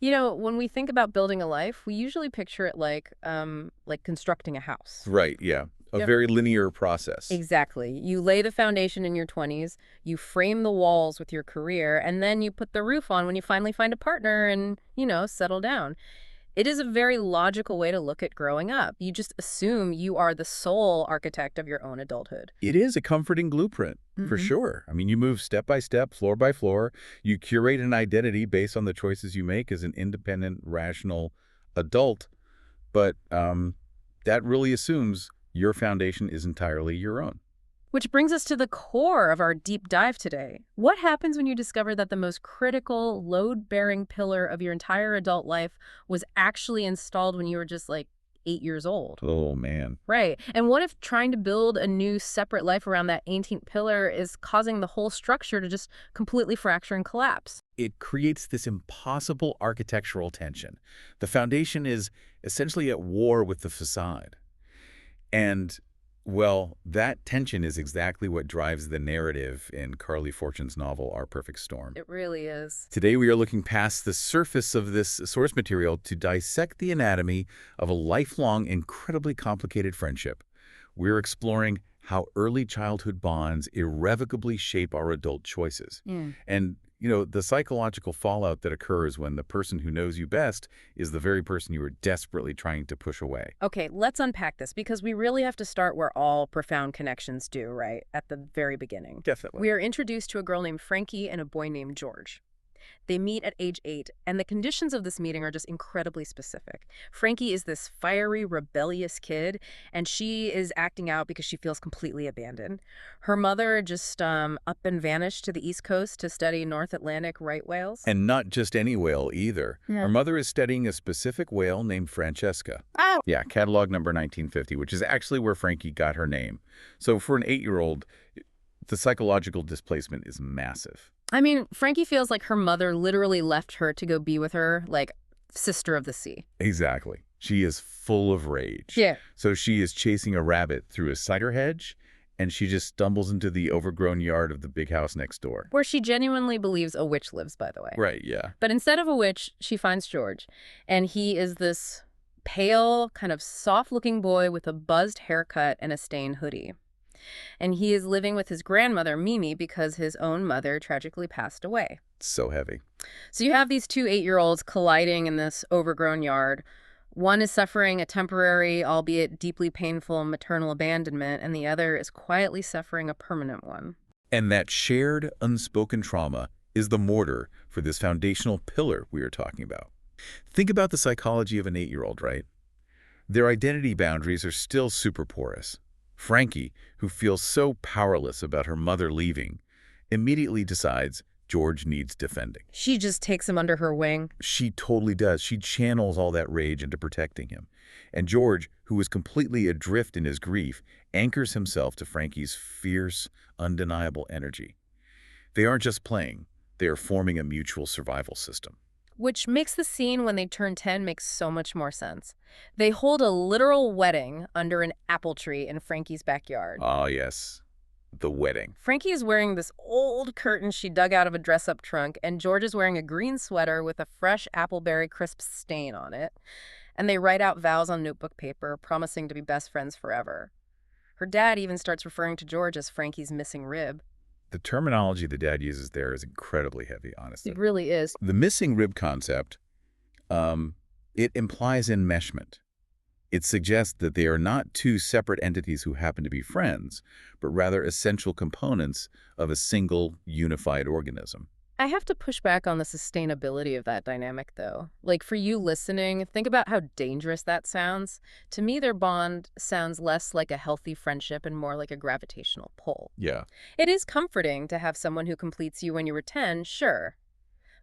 You know, when we think about building a life, we usually picture it like constructing a house. Right, yeah. A Yep. very linear process. Exactly. You lay the foundation in your 20s, you frame the walls with your career, and then you put the roof on when you finally find a partner and, settle down. It is a very logical way to look at growing up. You just assume you are the sole architect of your own adulthood. It is a comforting blueprint, for Hmm. sure. I mean, you move step by step, floor by floor. You curate an identity based on the choices you make as an independent, rational adult. But that really assumes your foundation is entirely your own. Which brings us to the core of our deep dive today. What happens when you discover that the most critical, load-bearing pillar of your entire adult life was actually installed when you were just like 8 years old? Oh, man. Right. And what if trying to build a new separate life around that ancient pillar is causing the whole structure to just completely fracture and collapse? It creates this impossible architectural tension. The foundation is essentially at war with the facade. And, well, that tension is exactly what drives the narrative in Carley Fortune's novel, Our Perfect Storm. It really is. Today, we are looking past the surface of this source material to dissect the anatomy of a lifelong, incredibly complicated friendship. We're exploring how early childhood bonds irrevocably shape our adult choices. And, the psychological fallout that occurs when the person who knows you best is the very person you are desperately trying to push away. Okay, let's unpack this because we really have to start where all profound connections do, right? At the very beginning. Definitely. We are introduced to a girl named Frankie and a boy named George. They meet at age 8, and the conditions of this meeting are just incredibly specific. Frankie is this fiery, rebellious kid, and she is acting out because she feels completely abandoned. Her mother just up and vanished to the East Coast to study North Atlantic right whales. And not just any whale either. Yeah. Her mother is studying a specific whale named Francesca. Oh. Yeah, catalog number 1950, which is actually where Frankie got her name. So for an 8-year-old, the psychological displacement is massive. I mean, Frankie feels like her mother literally left her to go be with her, like, sister of the sea. Exactly. She is full of rage. Yeah. So she is chasing a rabbit through a cider hedge, and she just stumbles into the overgrown yard of the big house next door. Where she genuinely believes a witch lives, by the way. Right, yeah. But instead of a witch, she finds George. And he is this pale, kind of soft-looking boy with a buzzed haircut and a stained hoodie. And he is living with his grandmother, Mimi, because his own mother tragically passed away. So heavy. So you have these two 8-year-olds colliding in this overgrown yard. One is suffering a temporary, albeit deeply painful, maternal abandonment, and the other is quietly suffering a permanent one. And that shared, unspoken trauma is the mortar for this foundational pillar we are talking about. Think about the psychology of an 8-year-old, right? Their identity boundaries are still super porous. Frankie, who feels so powerless about her mother leaving, immediately decides George needs defending. She just takes him under her wing. She totally does. She channels all that rage into protecting him. And George, who is completely adrift in his grief, anchors himself to Frankie's fierce, undeniable energy. They aren't just playing. They are forming a mutual survival system. Which makes the scene when they turn 10 make so much more sense. They hold a literal wedding under an apple tree in Frankie's backyard. Ah, yes. The wedding. Frankie is wearing this old curtain she dug out of a dress-up trunk, and George is wearing a green sweater with a fresh appleberry crisp stain on it. And they write out vows on notebook paper, promising to be best friends forever. Her dad even starts referring to George as Frankie's missing rib. The terminology the dad uses there is incredibly heavy, honestly. It really is. The missing rib concept, it implies enmeshment. It suggests that they are not two separate entities who happen to be friends, but rather essential components of a single, unified organism. I have to push back on the sustainability of that dynamic, though. Like, for you listening, think about how dangerous that sounds. To me, their bond sounds less like a healthy friendship and more like a gravitational pull. Yeah. It is comforting to have someone who completes you when you were 10, sure.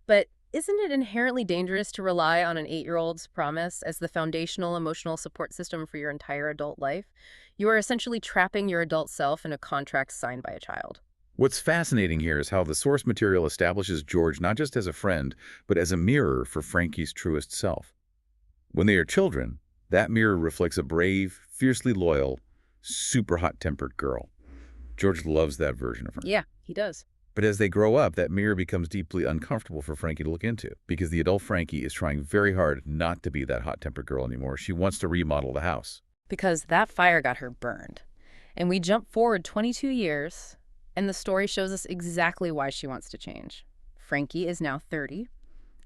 But isn't it inherently dangerous to rely on an 8-year-old's promise as the foundational emotional support system for your entire adult life? You are essentially trapping your adult self in a contract signed by a child. What's fascinating here is how the source material establishes George not just as a friend, but as a mirror for Frankie's truest self. When they are children, that mirror reflects a brave, fiercely loyal, super hot-tempered girl. George loves that version of her. Yeah, he does. But as they grow up, that mirror becomes deeply uncomfortable for Frankie to look into because the adult Frankie is trying very hard not to be that hot-tempered girl anymore. She wants to remodel the house. Because that fire got her burned. And we jump forward 22 years, and the story shows us exactly why she wants to change. Frankie is now 30.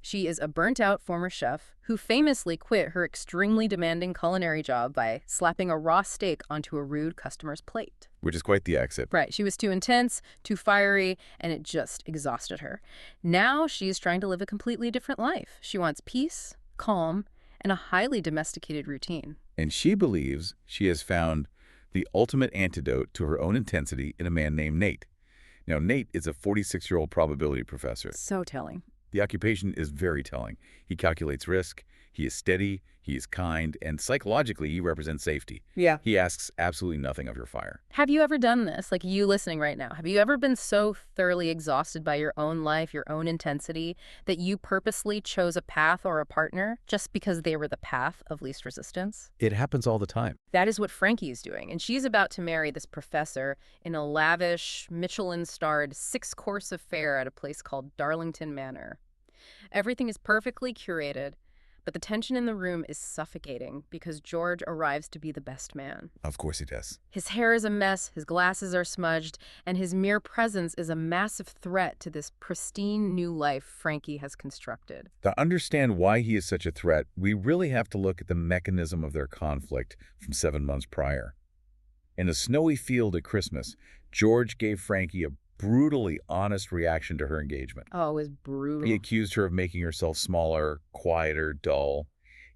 She is a burnt-out former chef who famously quit her extremely demanding culinary job by slapping a raw steak onto a rude customer's plate. Which is quite the exit. Right, she was too intense, too fiery, and it just exhausted her. Now she's trying to live a completely different life. She wants peace, calm, and a highly domesticated routine. And she believes she has found the ultimate antidote to her own intensity in a man named Nate. Now, Nate is a 46-year-old probability professor. So telling. The occupation is very telling. He calculates risk, he is steady, he is kind, and psychologically he represents safety. Yeah. He asks absolutely nothing of your fire. Have you ever done this? Like you listening right now, have you ever been so thoroughly exhausted by your own life, your own intensity, that you purposely chose a path or a partner just because they were the path of least resistance? It happens all the time. That is what Frankie is doing, and she's about to marry this professor in a lavish, Michelin-starred 6-course affair at a place called Darlington Manor. Everything is perfectly curated, but the tension in the room is suffocating because George arrives to be the best man. Of course he does. His hair is a mess, his glasses are smudged, and his mere presence is a massive threat to this pristine new life Frankie has constructed. To understand why he is such a threat, we really have to look at the mechanism of their conflict from 7 months prior. In a snowy field at Christmas, George gave Frankie a brutally honest reaction to her engagement. Oh, it was brutal. He accused her of making herself smaller, quieter, dull.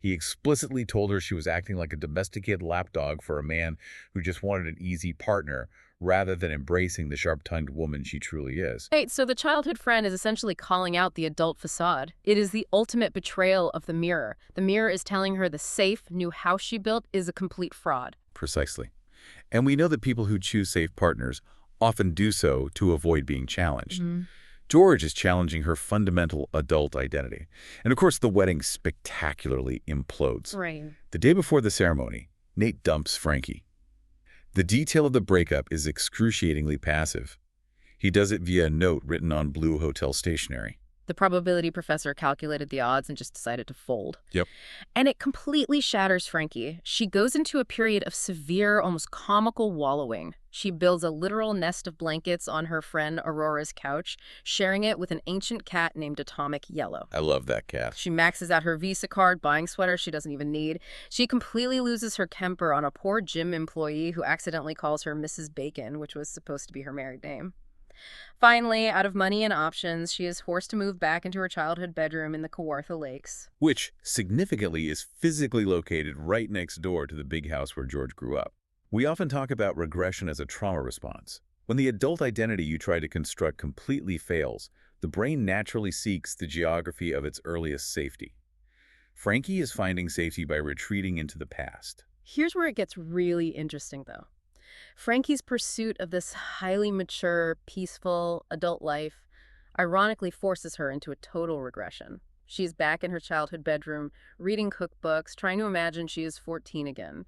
He explicitly told her she was acting like a domesticated lapdog for a man who just wanted an easy partner rather than embracing the sharp-tongued woman she truly is. Wait, so the childhood friend is essentially calling out the adult facade. It is the ultimate betrayal of the mirror. The mirror is telling her the safe, new house she built is a complete fraud. Precisely. And we know that people who choose safe partners often do so to avoid being challenged. George is challenging her fundamental adult identity. And of course, the wedding spectacularly implodes. Right. The day before the ceremony, Nate dumps Frankie. The detail of the breakup is excruciatingly passive. He does it via a note written on blue hotel stationery. The probability professor calculated the odds and just decided to fold. Yep. And it completely shatters Frankie. She goes into a period of severe, almost comical wallowing. She builds a literal nest of blankets on her friend Aurora's couch, sharing it with an ancient cat named Atomic Yellow. I love that cat. She maxes out her Visa card, buying sweaters she doesn't even need. She completely loses her temper on a poor gym employee who accidentally calls her Mrs. Bacon, which was supposed to be her married name. Finally, out of money and options, she is forced to move back into her childhood bedroom in the Kawartha Lakes. Which, significantly, is physically located right next door to the big house where George grew up. We often talk about regression as a trauma response. When the adult identity you try to construct completely fails, the brain naturally seeks the geography of its earliest safety. Frankie is finding safety by retreating into the past. Here's where it gets really interesting, though. Frankie's pursuit of this highly mature, peaceful adult life ironically forces her into a total regression. She's back in her childhood bedroom, reading cookbooks, trying to imagine she is 14 again.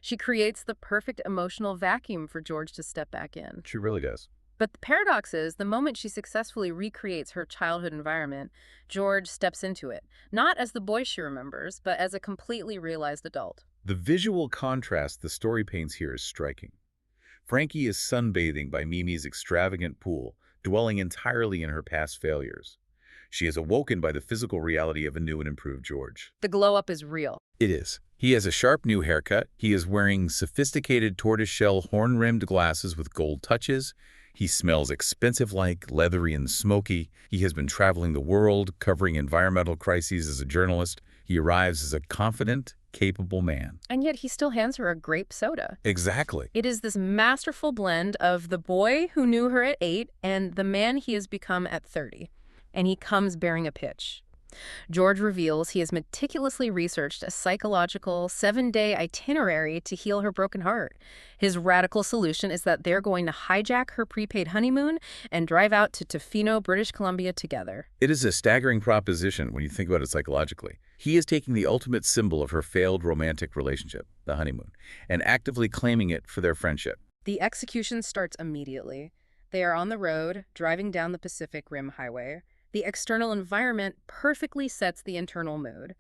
She creates the perfect emotional vacuum for George to step back in. She really does. But the paradox is, the moment she successfully recreates her childhood environment, George steps into it, not as the boy she remembers, but as a completely realized adult. The visual contrast the story paints here is striking. Frankie is sunbathing by Mimi's extravagant pool, dwelling entirely in her past failures. She is awoken by the physical reality of a new and improved George. The glow-up is real. It is. He has a sharp new haircut. He is wearing sophisticated tortoiseshell horn-rimmed glasses with gold touches. He smells expensive-like, leathery and smoky. He has been traveling the world, covering environmental crises as a journalist. He arrives as a confident, capable man. And yet he still hands her a grape soda. Exactly. It is this masterful blend of the boy who knew her at 8 and the man he has become at 30. And he comes bearing a pitch. George reveals he has meticulously researched a psychological 7-day itinerary to heal her broken heart. His radical solution is that they're going to hijack her prepaid honeymoon and drive out to Tofino, British Columbia together. It is a staggering proposition when you think about it psychologically. He is taking the ultimate symbol of her failed romantic relationship, the honeymoon, and actively claiming it for their friendship. The execution starts immediately. They are on the road, driving down the Pacific Rim Highway. The external environment perfectly sets the internal mood.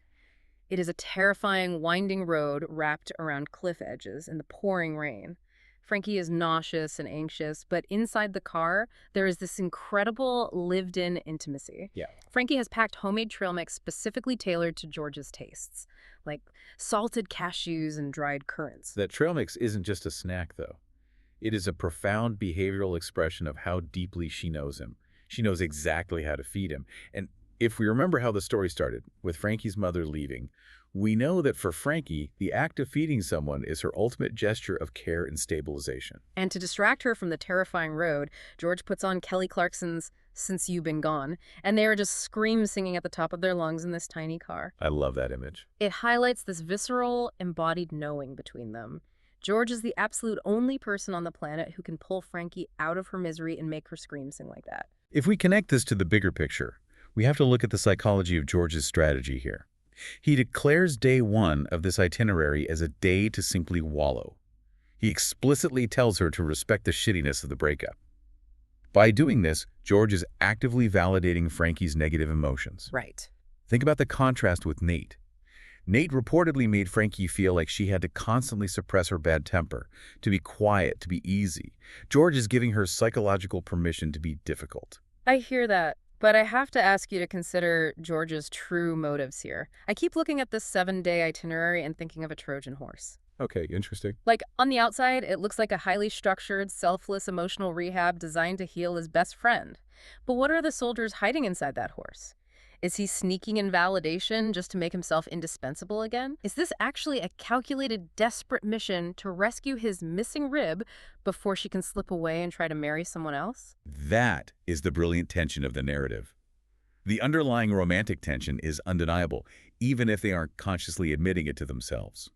It is a terrifying, winding road wrapped around cliff edges in the pouring rain. Frankie is nauseous and anxious, but inside the car, there is this incredible lived-in intimacy. Yeah. Frankie has packed homemade trail mix specifically tailored to George's tastes, like salted cashews and dried currants. That trail mix isn't just a snack, though. It is a profound behavioral expression of how deeply she knows him. She knows exactly how to feed him. And if we remember how the story started, with Frankie's mother leaving, we know that for Frankie, the act of feeding someone is her ultimate gesture of care and stabilization. And to distract her from the terrifying road, George puts on Kelly Clarkson's Since You've Been Gone, and they are just scream singing at the top of their lungs in this tiny car. I love that image. It highlights this visceral, embodied knowing between them. George is the absolute only person on the planet who can pull Frankie out of her misery and make her scream sing like that. If we connect this to the bigger picture, we have to look at the psychology of George's strategy here. He declares day one of this itinerary as a day to simply wallow. He explicitly tells her to respect the shittiness of the breakup. By doing this, George is actively validating Frankie's negative emotions. Right. Think about the contrast with Nate. Nate reportedly made Frankie feel like she had to constantly suppress her bad temper, to be quiet, to be easy. George is giving her psychological permission to be difficult. I hear that, but I have to ask you to consider George's true motives here. I keep looking at this 7-day itinerary and thinking of a Trojan horse. Okay, interesting. Like, on the outside, it looks like a highly structured, selfless emotional rehab designed to heal his best friend. But what are the soldiers hiding inside that horse? Is he sneaking in validation just to make himself indispensable again? Is this actually a calculated, desperate mission to rescue his missing rib before she can slip away and try to marry someone else? That is the brilliant tension of the narrative. The underlying romantic tension is undeniable, even if they aren't consciously admitting it to themselves.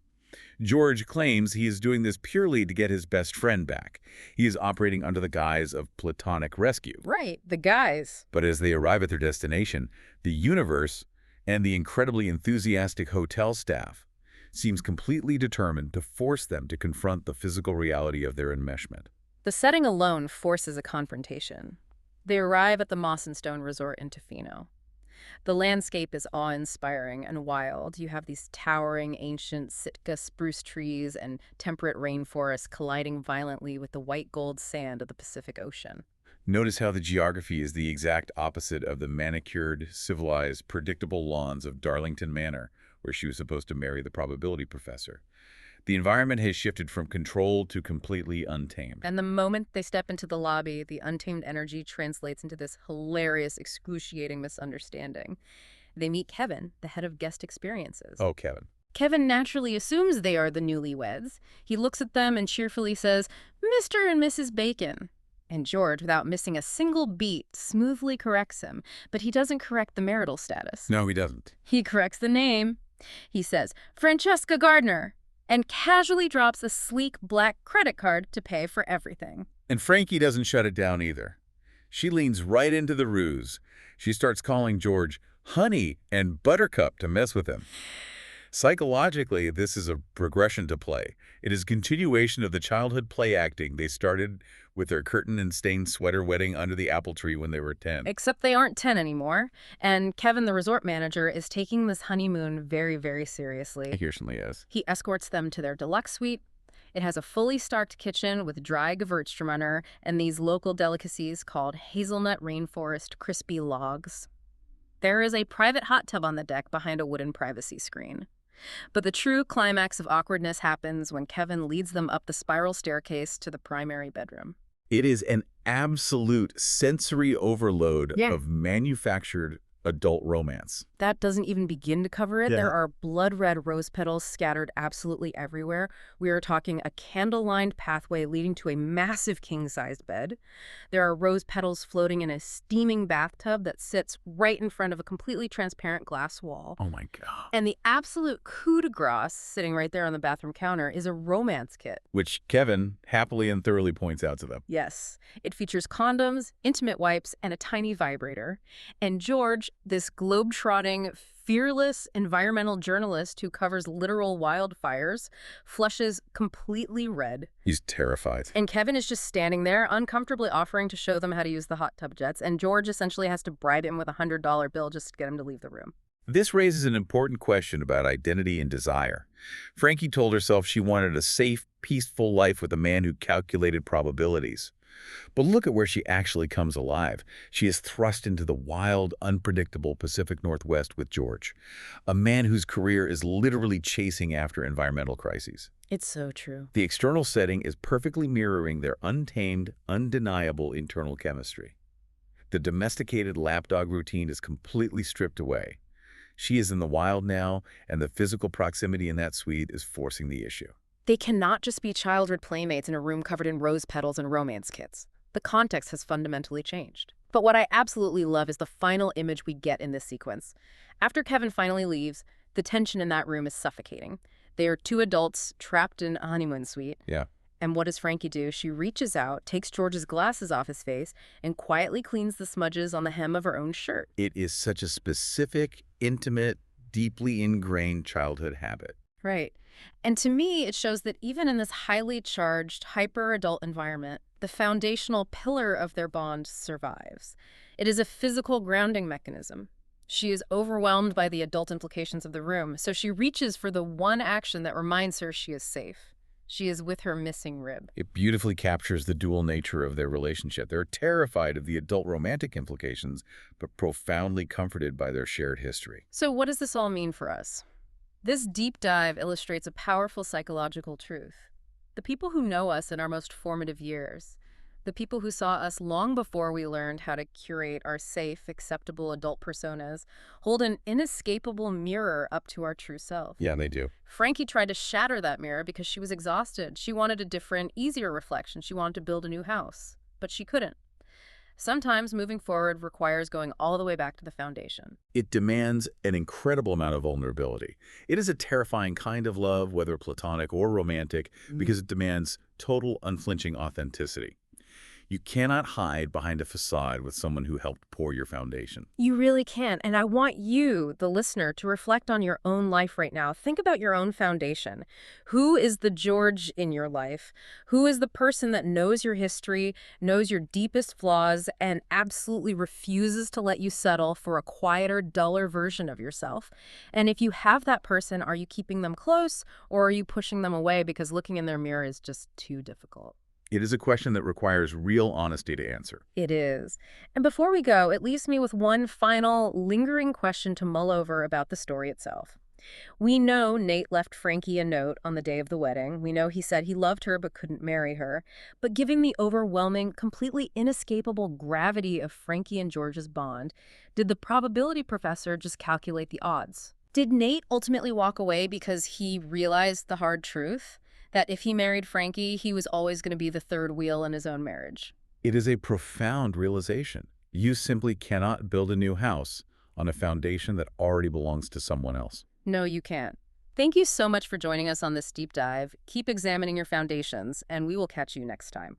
George claims he is doing this purely to get his best friend back. He is operating under the guise of platonic rescue. Right, the guys. But as they arrive at their destination, the universe and the incredibly enthusiastic hotel staff seems completely determined to force them to confront the physical reality of their enmeshment. The setting alone forces a confrontation. They arrive at the Moss and Stone Resort in Tofino. The landscape is awe-inspiring and wild. You have these towering, ancient Sitka spruce trees and temperate rainforests colliding violently with the white gold sand of the Pacific Ocean. Notice how the geography is the exact opposite of the manicured, civilized, predictable lawns of Darlington Manor, where she was supposed to marry the probability professor. The environment has shifted from controlled to completely untamed. And the moment they step into the lobby, the untamed energy translates into this hilarious, excruciating misunderstanding. They meet Kevin, the head of guest experiences. Oh, Kevin. Kevin naturally assumes they are the newlyweds. He looks at them and cheerfully says, "Mr. and Mrs. Bacon." And George, without missing a single beat, smoothly corrects him. But he doesn't correct the marital status. No, he doesn't. He corrects the name. He says, "Francesca Gardner," and casually drops a sleek black credit card to pay for everything. And Frankie doesn't shut it down either. She leans right into the ruse. She starts calling George honey and buttercup to mess with him. Psychologically, this is a progression to play. It is a continuation of the childhood play acting they started with their curtain and stained sweater wedding under the apple tree when they were 10. Except they aren't 10 anymore. And Kevin, the resort manager, is taking this honeymoon very, very seriously. He certainly is. He escorts them to their deluxe suite. It has a fully stocked kitchen with dry Gewürztraminer and these local delicacies called hazelnut rainforest crispy logs. There is a private hot tub on the deck behind a wooden privacy screen. But the true climax of awkwardness happens when Kevin leads them up the spiral staircase to the primary bedroom. It is an absolute sensory overload of manufactured adult romance. That doesn't even begin to cover it. Yeah. There are blood-red rose petals scattered absolutely everywhere. We are talking a candle-lined pathway leading to a massive king-sized bed. There are rose petals floating in a steaming bathtub that sits right in front of a completely transparent glass wall. Oh my God. And the absolute coup de grace, sitting right there on the bathroom counter, is a romance kit. Which Kevin happily and thoroughly points out to them. Yes. It features condoms, intimate wipes, and a tiny vibrator. And George, this globe-trotting, fearless environmental journalist who covers literal wildfires, flushes completely red. He's terrified. And Kevin is just standing there, uncomfortably offering to show them how to use the hot tub jets, and George essentially has to bribe him with a $100 bill just to get him to leave the room. This raises an important question about identity and desire. Frankie told herself she wanted a safe, peaceful life with a man who calculated probabilities. But look at where she actually comes alive. She is thrust into the wild, unpredictable Pacific Northwest with George, a man whose career is literally chasing after environmental crises. It's so true. The external setting is perfectly mirroring their untamed, undeniable internal chemistry. The domesticated lapdog routine is completely stripped away. She is in the wild now, and the physical proximity in that suite is forcing the issue. They cannot just be childhood playmates in a room covered in rose petals and romance kits. The context has fundamentally changed. But what I absolutely love is the final image we get in this sequence. After Kevin finally leaves, the tension in that room is suffocating. They are two adults trapped in a honeymoon suite. Yeah. And what does Frankie do? She reaches out, takes George's glasses off his face, and quietly cleans the smudges on the hem of her own shirt. It is such a specific, intimate, deeply ingrained childhood habit. Right. And to me, it shows that even in this highly charged, hyper-adult environment, the foundational pillar of their bond survives. It is a physical grounding mechanism. She is overwhelmed by the adult implications of the room, so she reaches for the one action that reminds her she is safe. She is with her missing rib. It beautifully captures the dual nature of their relationship. They're terrified of the adult romantic implications, but profoundly comforted by their shared history. So what does this all mean for us? This deep dive illustrates a powerful psychological truth. The people who know us in our most formative years, the people who saw us long before we learned how to curate our safe, acceptable adult personas, hold an inescapable mirror up to our true self. Yeah, they do. Frankie tried to shatter that mirror because she was exhausted. She wanted a different, easier reflection. She wanted to build a new house, but she couldn't. Sometimes moving forward requires going all the way back to the foundation. It demands an incredible amount of vulnerability. It is a terrifying kind of love, whether platonic or romantic, because it demands total, unflinching authenticity. You cannot hide behind a facade with someone who helped pour your foundation. You really can. And I want you, the listener, to reflect on your own life right now. Think about your own foundation. Who is the George in your life? Who is the person that knows your history, knows your deepest flaws, and absolutely refuses to let you settle for a quieter, duller version of yourself? And if you have that person, are you keeping them close, or are you pushing them away because looking in their mirror is just too difficult? It is a question that requires real honesty to answer. It is. And before we go, it leaves me with one final, lingering question to mull over about the story itself. We know Nate left Frankie a note on the day of the wedding. We know he said he loved her but couldn't marry her. But given the overwhelming, completely inescapable gravity of Frankie and George's bond, did the probability professor just calculate the odds? Did Nate ultimately walk away because he realized the hard truth? That if he married Frankie, he was always going to be the third wheel in his own marriage? It is a profound realization. You simply cannot build a new house on a foundation that already belongs to someone else. No, you can't. Thank you so much for joining us on this deep dive. Keep examining your foundations, and we will catch you next time.